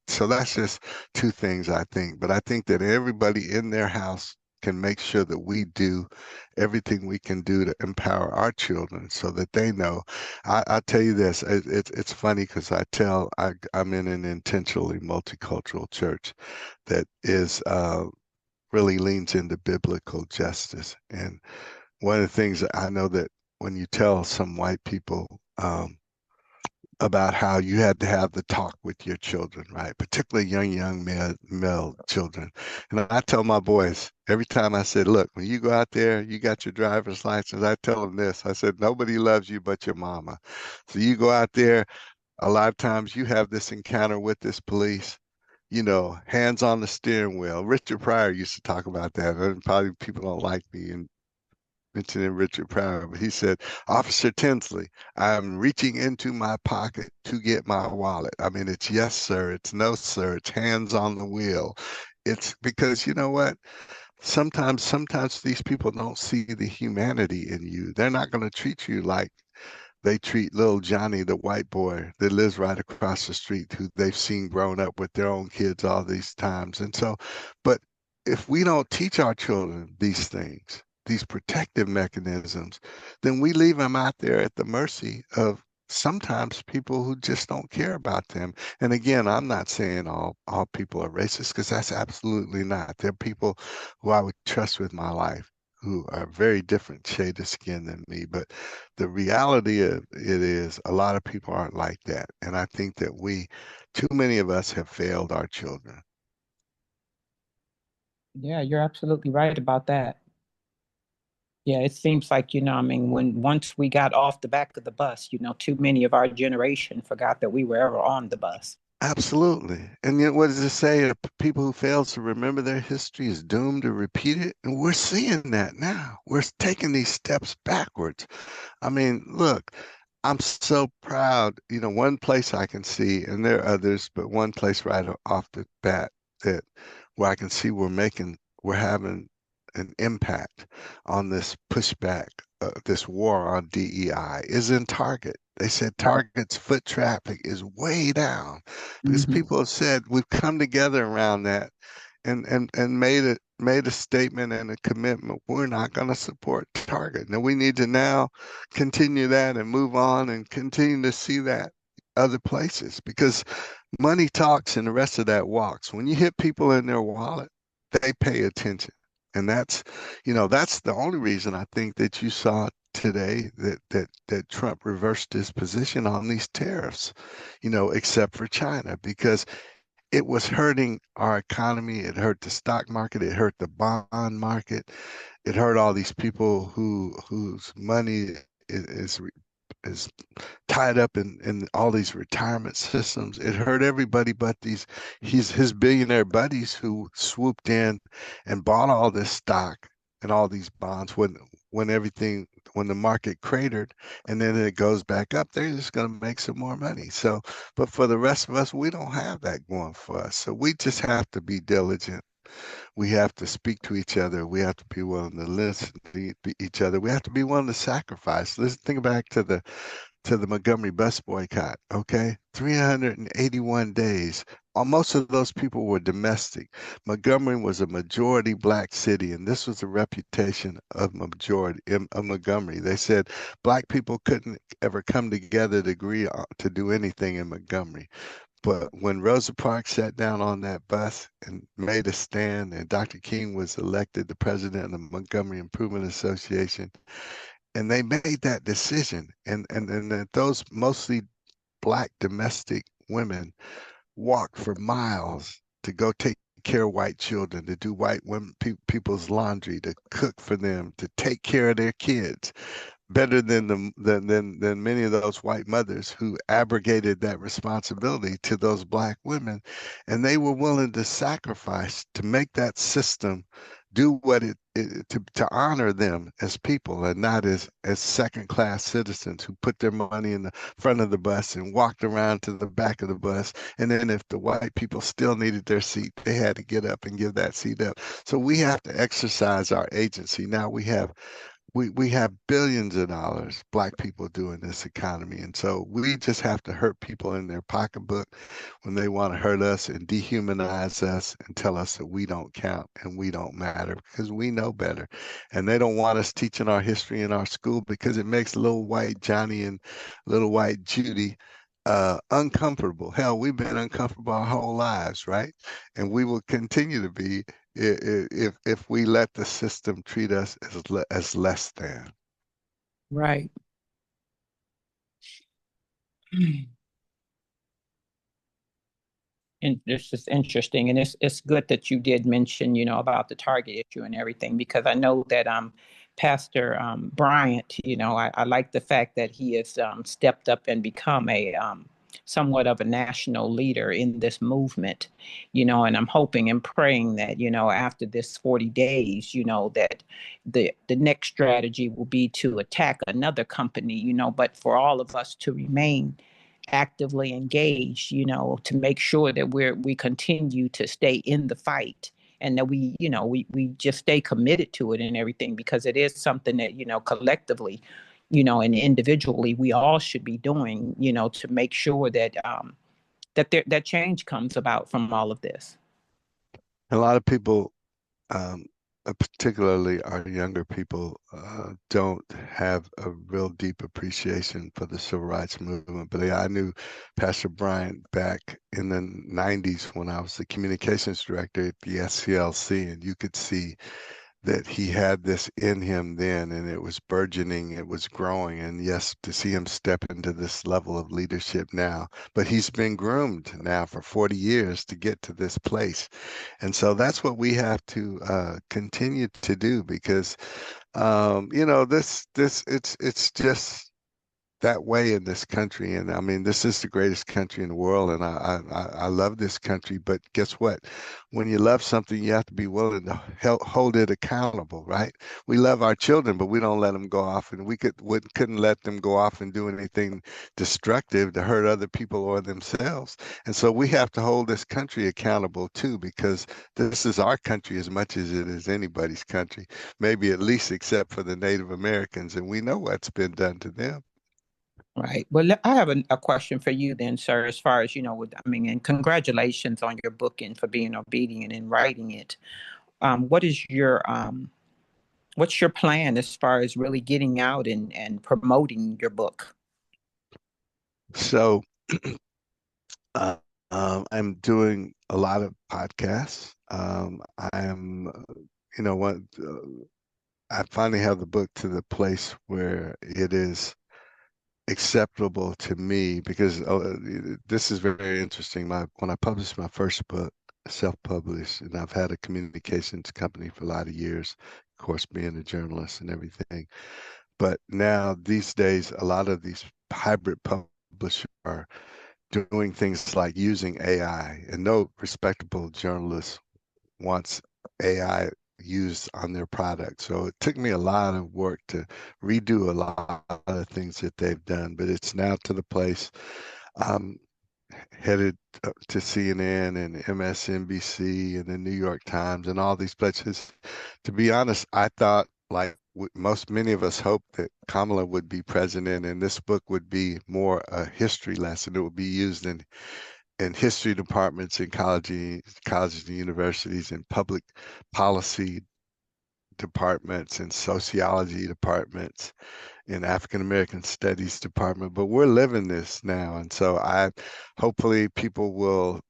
so that's just two things I think. But I think that everybody in their house can make sure that we do everything we can do to empower our children so that they know. I tell you this, it's funny because I'm in an intentionally multicultural church that is really leans into biblical justice. And one of the things that I know that when you tell some white people about how you had to have the talk with your children, right? Particularly young male children. And I tell my boys every time I said, look, when you go out there, you got your driver's license. I tell them this. I said, nobody loves you but your mama. So you go out there, a lot of times you have this encounter with this police, hands on the steering wheel. Richard Pryor used to talk about that. And probably people don't like me and mentioning Richard Pryor, but he said, Officer Tinsley, I'm reaching into my pocket to get my wallet. I mean, it's yes, sir. It's no, sir. It's hands on the wheel. It's because you know what? Sometimes these people don't see the humanity in you. They're not going to treat you like they treat little Johnny, the white boy that lives right across the street, who they've seen grown up with their own kids all these times. And so, but if we don't teach our children these things, these protective mechanisms, then we leave them out there at the mercy of sometimes people who just don't care about them. And again, I'm not saying all people are racist, because that's absolutely not. There are people who I would trust with my life who are very different shade of skin than me. But the reality of it is a lot of people aren't like that. And I think that too many of us have failed our children. Yeah, you're absolutely right about that. Yeah, it seems like, I mean, once we got off the back of the bus, too many of our generation forgot that we were ever on the bus. Absolutely. And yet, what does it say? People who fail to remember their history is doomed to repeat it. And we're seeing that now. We're taking these steps backwards. I mean, look, I'm so proud. One place I can see, and there are others, but one place right off the bat that where I can see we're having an impact on this pushback, this war on DEI is in Target. They said Target's foot traffic is way down because people have said we've come together around that and made a statement and a commitment. We're not going to support Target. Now we need to now continue that and move on and continue to see that other places, because money talks and the rest of that walks. When you hit people in their wallet, they pay attention. And that's the only reason I think that you saw today that Trump reversed his position on these tariffs, except for China, because it was hurting our economy. It hurt the stock market. It hurt the bond market. It hurt all these people whose money is tied up in all these retirement systems. It hurt everybody but his billionaire buddies who swooped in and bought all this stock and all these bonds when the market cratered, and then it goes back up. They're just going to make some more money. So, but for the rest of us, we don't have that going for us. So we just have to be diligent. We have to speak to each other. We have to be willing to listen to each other. We have to be willing to sacrifice. Let's think back to the Montgomery bus boycott. Okay, 381 days. Most of those people were domestic. Montgomery was a majority black city, and this was the reputation of Montgomery. They said black people couldn't ever come together to agree to do anything in Montgomery. But when Rosa Parks sat down on that bus and made a stand, and Dr. King was elected the president of the Montgomery Improvement Association, and they made that decision, and those mostly black domestic women walked for miles to go take care of white children, to do white women people's laundry, to cook for them, to take care of their kids, better than many of those white mothers who abrogated that responsibility to those black women. And they were willing to sacrifice to make that system do what to honor them as people and not as second class citizens who put their money in the front of the bus and walked around to the back of the bus. And then if the white people still needed their seat, they had to get up and give that seat up. So we have to exercise our agency. Now we have billions of dollars, black people doing this economy. And so we just have to hurt people in their pocketbook when they want to hurt us and dehumanize us and tell us that we don't count and we don't matter because we know better. And they don't want us teaching our history in our school because it makes little white Johnny and little white Judy uncomfortable. Hell, we've been uncomfortable our whole lives, right? And we will continue to be if we let the system treat us as less than. Right. And this is interesting, and it's good that you did mention, about the Target issue and everything, because I know that Pastor Bryant, I like the fact that he has stepped up and become a somewhat of a national leader in this movement, and I'm hoping and praying that, after this 40 days, that the next strategy will be to attack another company, but for all of us to remain actively engaged, to make sure that we continue to stay in the fight, and that we just stay committed to it and everything, because it is something that, collectively, and individually, we all should be doing, to make sure that that change comes about from all of this. A lot of people, particularly our younger people, don't have a real deep appreciation for the civil rights movement. But I knew Pastor Bryant back in the 90s when I was the communications director at the SCLC, and you could see that he had this in him then, and it was burgeoning, it was growing. And yes, to see him step into this level of leadership now, but he's been groomed now for 40 years to get to this place. And so that's what we have to continue to do, because it's just that way in this country. And I mean, this is the greatest country in the world, and I love this country. But guess what? When you love something, you have to be willing to hold it accountable, right? We love our children, but we don't let them go off, and we couldn't let them go off and do anything destructive to hurt other people or themselves. And so we have to hold this country accountable too, because this is our country as much as it is anybody's country, maybe at least except for the Native Americans, and we know what's been done to them. Right. Well, I have a question for you then, sir, as far as, and congratulations on your book and for being obedient and writing it. What is what's your plan as far as really getting out and promoting your book? So I'm doing a lot of podcasts. I finally have the book to the place where it is acceptable to me, because this is very interesting. When I published my first book, self-published, and I've had a communications company for a lot of years, of course, being a journalist and everything. But now these days, a lot of these hybrid publishers are doing things like using AI, and no respectable journalist wants AI used on their product. So it took me a lot of work to redo a lot of things that they've done, but it's now to the place I'm headed to CNN and MSNBC and the New York Times and all these places. To be honest, I thought, like many of us hoped, that Kamala would be president and this book would be more a history lesson. It would be used in history departments in colleges and universities, and public policy departments and sociology departments, in African American studies department. But we're living this now, and so hopefully people will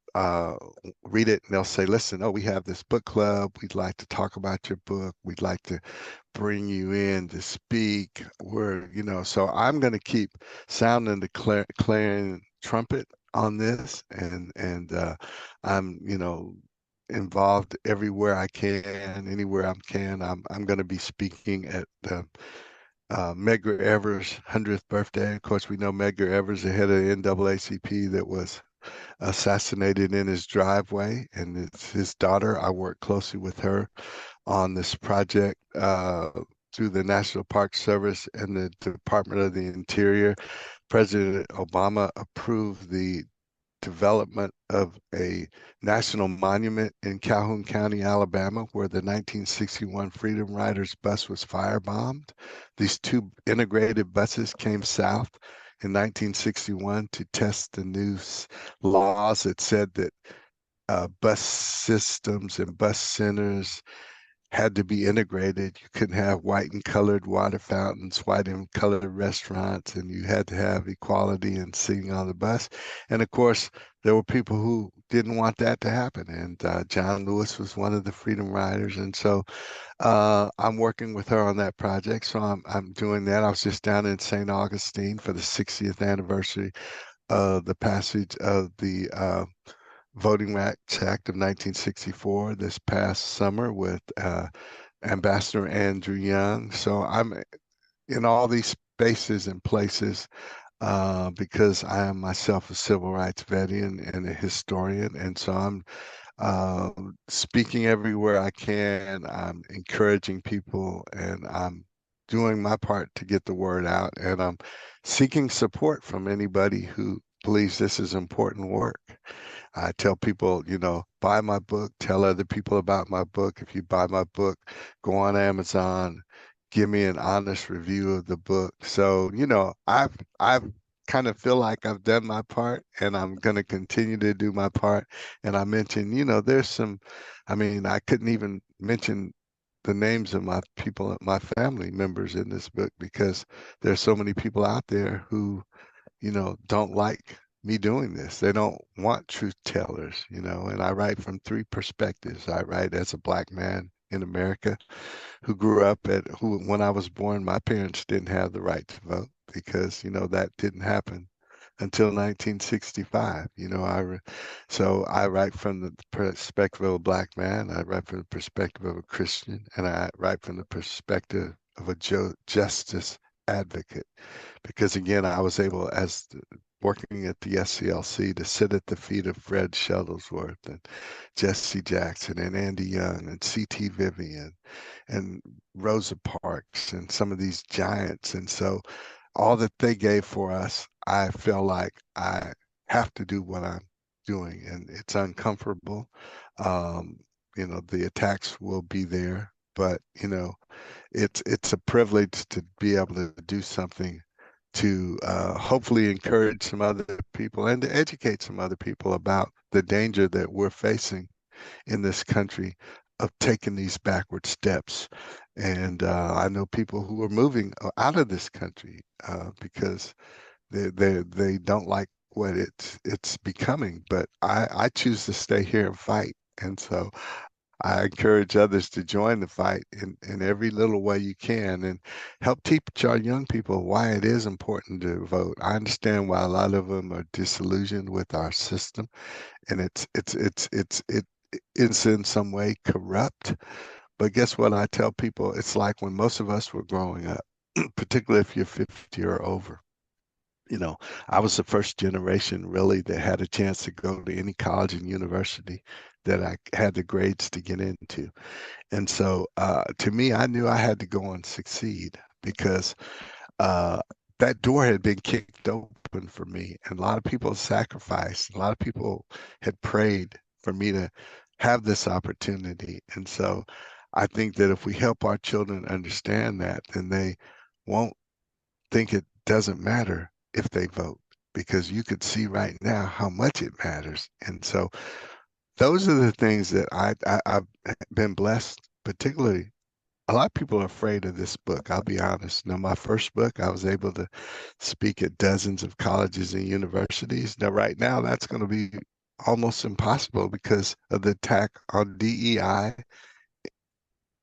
read it and they'll say, listen, we have this book club, we'd like to talk about your book, we'd like to bring you in to speak. So I'm going to keep sounding the clarion trumpet on this, and I'm involved everywhere I can, anywhere I can. I'm going to be speaking at the Medgar Evers' 100th birthday. Of course, we know Medgar Evers, the head of the NAACP, that was assassinated in his driveway, and it's his daughter. I worked closely with her on this project through the National Park Service and the Department of the Interior. President Obama approved the development of a national monument in Calhoun County, Alabama, where the 1961 Freedom Riders bus was firebombed. These two integrated buses came south in 1961 to test the new laws that said that bus systems and bus centers had to be integrated. You couldn't have white and colored water fountains, white and colored restaurants, and you had to have equality in sitting on the bus. And of course, there were people who didn't want that to happen. And John Lewis was one of the Freedom Riders. And so I'm working with her on that project. So I'm doing that. I was just down in St. Augustine for the 60th anniversary of the passage of the Voting Rights Act of 1964 this past summer with Ambassador Andrew Young. So I'm in all these spaces and places because I am myself a civil rights veteran and a historian. And so I'm speaking everywhere I can. I'm encouraging people, and I'm doing my part to get the word out. And I'm seeking support from anybody who believes this is important work. I tell people, buy my book, tell other people about my book. If you buy my book, go on Amazon, give me an honest review of the book. So, I've kind of feel like I've done my part, and I'm going to continue to do my part. And I mentioned, there's I couldn't even mention the names of my people, my family members in this book, because there's so many people out there who don't like me doing this. They don't want truth tellers, and I write from three perspectives. I write as a Black man in America who grew up when I was born, my parents didn't have the right to vote because, that didn't happen until 1965. So I write from the perspective of a Black man. I write from the perspective of a Christian, and I write from the perspective of a justice advocate. Because again, I was able, working at the SCLC, to sit at the feet of Fred Shuttlesworth and Jesse Jackson and Andy Young and C.T. Vivian and Rosa Parks and some of these giants. And so all that they gave for us, I feel like I have to do what I'm doing, and it's uncomfortable. The attacks will be there, but it's a privilege to be able to do something to hopefully encourage some other people and to educate some other people about the danger that we're facing in this country of taking these backward steps. And I know people who are moving out of this country because they don't like what it's becoming. But I choose to stay here and fight. And so I encourage others to join the fight in every little way you can, and help teach our young people why it is important to vote. I understand why a lot of them are disillusioned with our system, and it's in some way corrupt. But guess what? I tell people it's like when most of us were growing up, particularly if you're 50 or over. I was the first generation really that had a chance to go to any college and university that I had the grades to get into. And so to me, I knew I had to go and succeed because that door had been kicked open for me. And a lot of people sacrificed. A lot of people had prayed for me to have this opportunity. And so I think that if we help our children understand that, then they won't think it doesn't matter if they vote, because you could see right now how much it matters. And so those are the things that I've been blessed. Particularly, a lot of people are afraid of this book. I'll be honest. My first book, I was able to speak at dozens of colleges and universities. Now, right now, that's going to be almost impossible because of the attack on DEI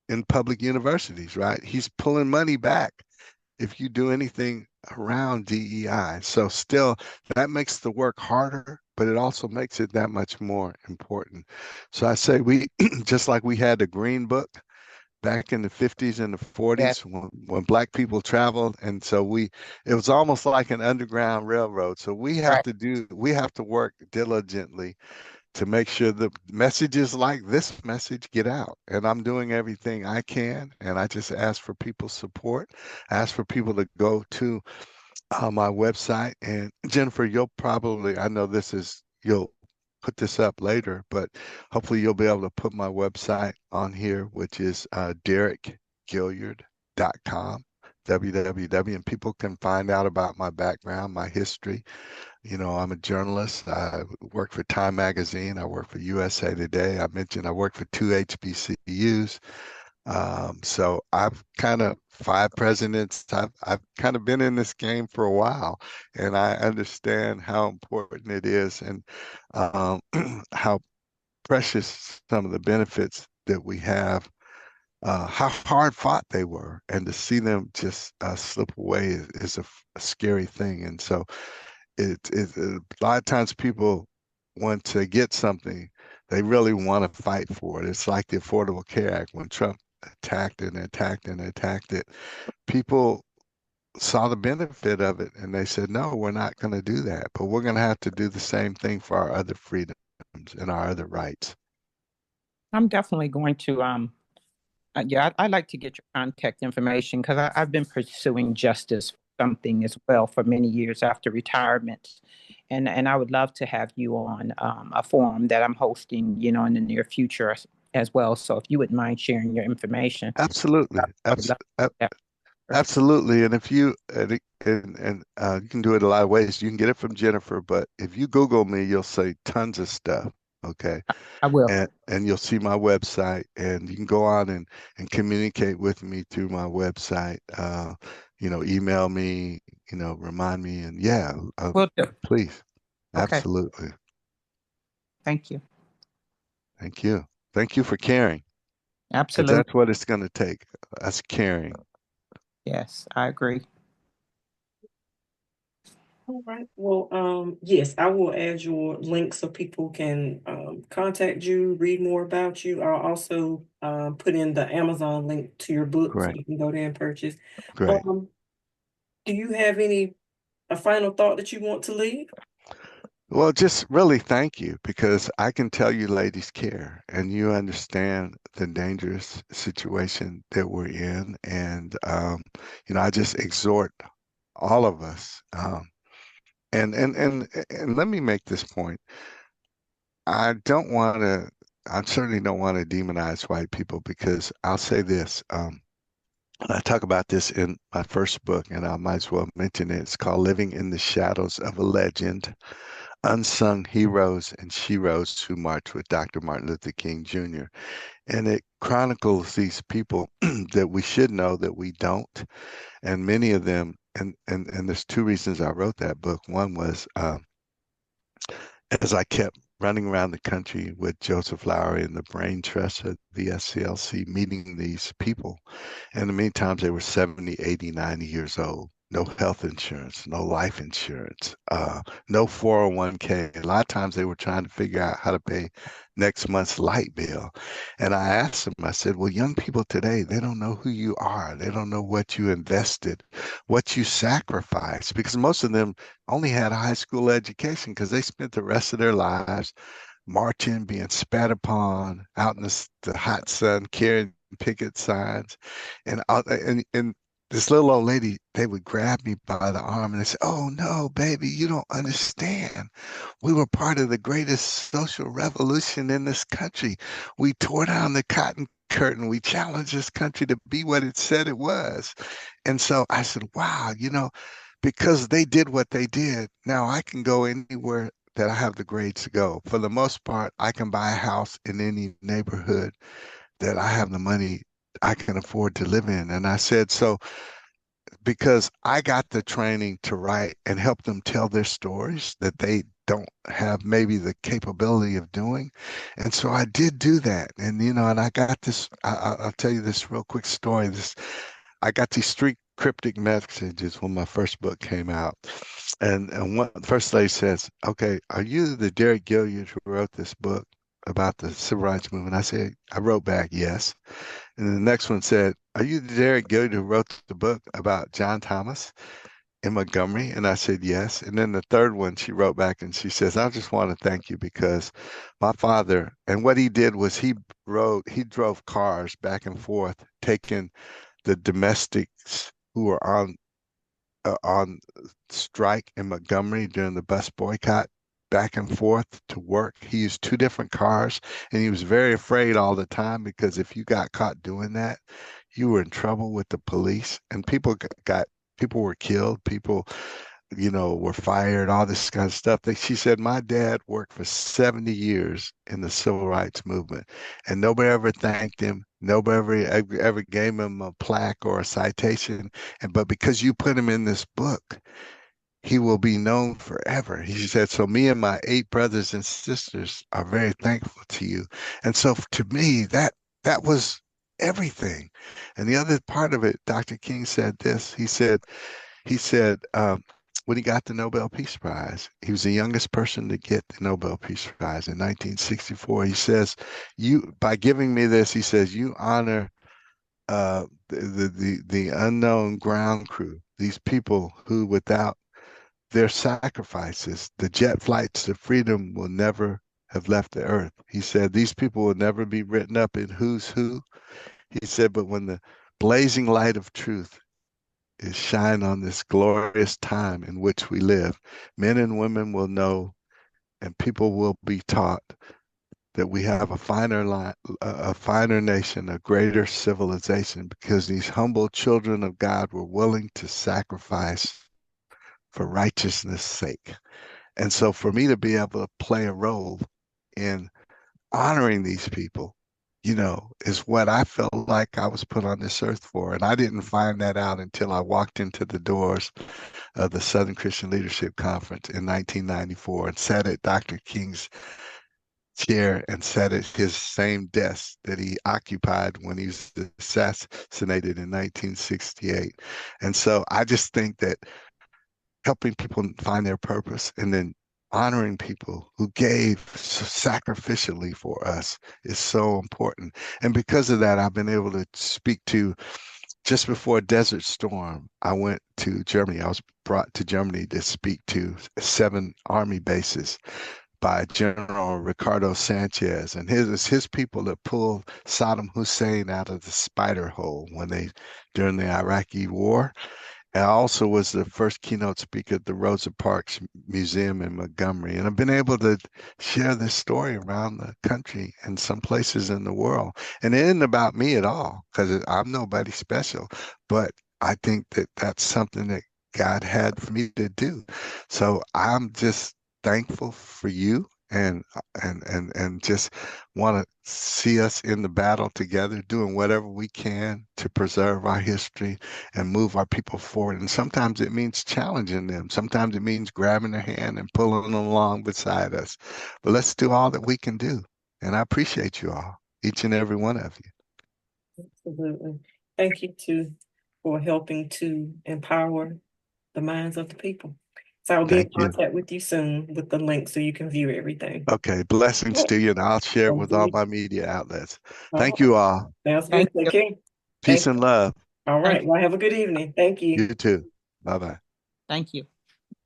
in public universities, right? He's pulling money back if you do anything around DEI. So still, that makes the work harder, but it also makes it that much more important. So I say we, just like we had the Green Book back in the 50s and the Yes. 40s when black people traveled. And so it was almost like an underground railroad. So we have Right. to work diligently to make sure the messages like this message get out. And I'm doing everything I can. And I just ask for people's support, ask for people to go to my website. And Jennifer, I know you'll put this up later, but hopefully you'll be able to put my website on here, which is DerricGilliard.com, www, and people can find out about my background, my history. I'm a journalist. I work for Time Magazine. I work for USA Today. I mentioned I work for two HBCUs. So I've kind of five presidents. I've kind of been in this game for a while, and I understand how important it is and how precious some of the benefits that we have. How hard fought they were, and to see them just slip away is a scary thing. And so a lot of times people want to get something, they really want to fight for it. It's like the Affordable Care Act when Trump attacked it and attacked and attacked it. People saw the benefit of it and they said, no, we're not going to do that. But we're going to have to do the same thing for our other freedoms and our other rights. I'm definitely going to yeah, I'd like to get your contact information because I've been pursuing justice for something as well for many years after retirement. And I would love to have you on a forum that I'm hosting, in the near future as well. So if you wouldn't mind sharing your information, Absolutely. I would love that. Absolutely. And if you you can do it a lot of ways. You can get it from Jennifer, but if you Google me, you'll see tons of stuff. Okay. I will. And you'll see my website, and you can go on and communicate with me through my website. Email me, remind me, and yeah, Will do. please. Okay. Absolutely. Thank you. Thank you. Thank you for caring, because Absolutely. that's what it's going to take. Us caring. Yes, I agree. All right. Well, yes, I will add your link so people can contact you, read more about you. I'll also put in the Amazon link to your book so Great. you can go there and purchase. Great. Do you have a final thought that you want to leave? Well, just really thank you, because I can tell you ladies care and you understand the dangerous situation that we're in. And, I just exhort all of us. And let me make this point. I certainly don't want to demonize white people, because I'll say this. I talk about this in my first book, and I might as well mention it. It's called Living in the Shadows of a Legend: Unsung Heroes and Sheroes Who Marched with Dr. Martin Luther King Jr. And it chronicles these people that we should know that we don't. And many of them, and there's two reasons I wrote that book. One was as I kept running around the country with Joseph Lowery and the Brain Trust of the SCLC, meeting these people. And in the meantime, they were 70, 80, 90 years old. No health insurance, no life insurance, no 401k. A lot of times they were trying to figure out how to pay next month's light bill. And I asked them, I said, well, young people today, they don't know who you are. They don't know what you invested, what you sacrificed, because most of them only had a high school education because they spent the rest of their lives marching, being spat upon out in the hot sun, carrying picket signs. And this little old lady, they would grab me by the arm and they say, oh no, baby, you don't understand. We were part of the greatest social revolution in this country. We tore down the cotton curtain. We challenged this country to be what it said it was. And so I said, wow, because they did what they did, now I can go anywhere that I have the grades to go. For the most part, I can buy a house in any neighborhood that I have the money I can afford to live in. And I said, so because I got the training to write and help them tell their stories that they don't have maybe the capability of doing. And so I did do that. And, and I got this, I'll tell you this real quick story. I got these three cryptic messages when my first book came out. And the first lady says, okay, are you the Derric Gilliard who wrote this book? about the civil rights movement? I wrote back, yes. And then the next one said, are you the Derric Gilliard who wrote the book about John Thomas in Montgomery? And I said, yes. And then the third one, she wrote back and she says, I just want to thank you because my father, and what he did was he drove cars back and forth, taking the domestics who were on strike in Montgomery during the bus boycott back and forth to work. He used two different cars, and he was very afraid all the time because if you got caught doing that, you were in trouble with the police, and people were killed, people were fired, all this kind of stuff. She said, my dad worked for 70 years in the civil rights movement, and nobody ever thanked him. Nobody ever gave him a plaque or a citation. But because you put him in this book, he will be known forever. He said, so me and my 8 brothers and sisters are very thankful to you. And so to me, that was everything. And the other part of it, Dr. King said this. He said, when he got the Nobel Peace Prize, he was the youngest person to get the Nobel Peace Prize in 1964. He says, by giving me this, he says, you honor the unknown ground crew, these people who, without their sacrifices, the jet flights to freedom will never have left the earth. He said, these people will never be written up in who's who. He said, but when the blazing light of truth is shine on this glorious time in which we live, men and women will know and people will be taught that we have a finer nation, a greater civilization, because these humble children of God were willing to sacrifice for righteousness' sake. And so for me to be able to play a role in honoring these people, is what I felt like I was put on this earth for. And I didn't find that out until I walked into the doors of the Southern Christian Leadership Conference in 1994 and sat at Dr. King's chair and sat at his same desk that he occupied when he was assassinated in 1968. And so I just think that helping people find their purpose and then honoring people who gave sacrificially for us is so important. And because of that, I've been able to speak to, just before Desert Storm, I went to Germany. I was brought to Germany to speak to 7 army bases by General Ricardo Sanchez. And his people that pulled Saddam Hussein out of the spider hole during the Iraqi war. I also was the first keynote speaker at the Rosa Parks Museum in Montgomery. And I've been able to share this story around the country and some places in the world. And it isn't about me at all, because I'm nobody special. But I think that that's something that God had for me to do. So I'm just thankful for you and just want to see us in the battle together, doing whatever we can to preserve our history and move our people forward. And sometimes it means challenging them. Sometimes it means grabbing their hand and pulling them along beside us. But let's do all that we can do. And I appreciate you all, each and every one of you. Absolutely. Thank you for helping to empower the minds of the people. So I'll be in contact with you soon with the link so you can view everything. Okay, blessings to you, and I'll share it with all my media outlets. Thank you all. Sounds good. Take care. Peace and love. All right. Well, have a good evening. Thank you. You too. Bye-bye. Thank you.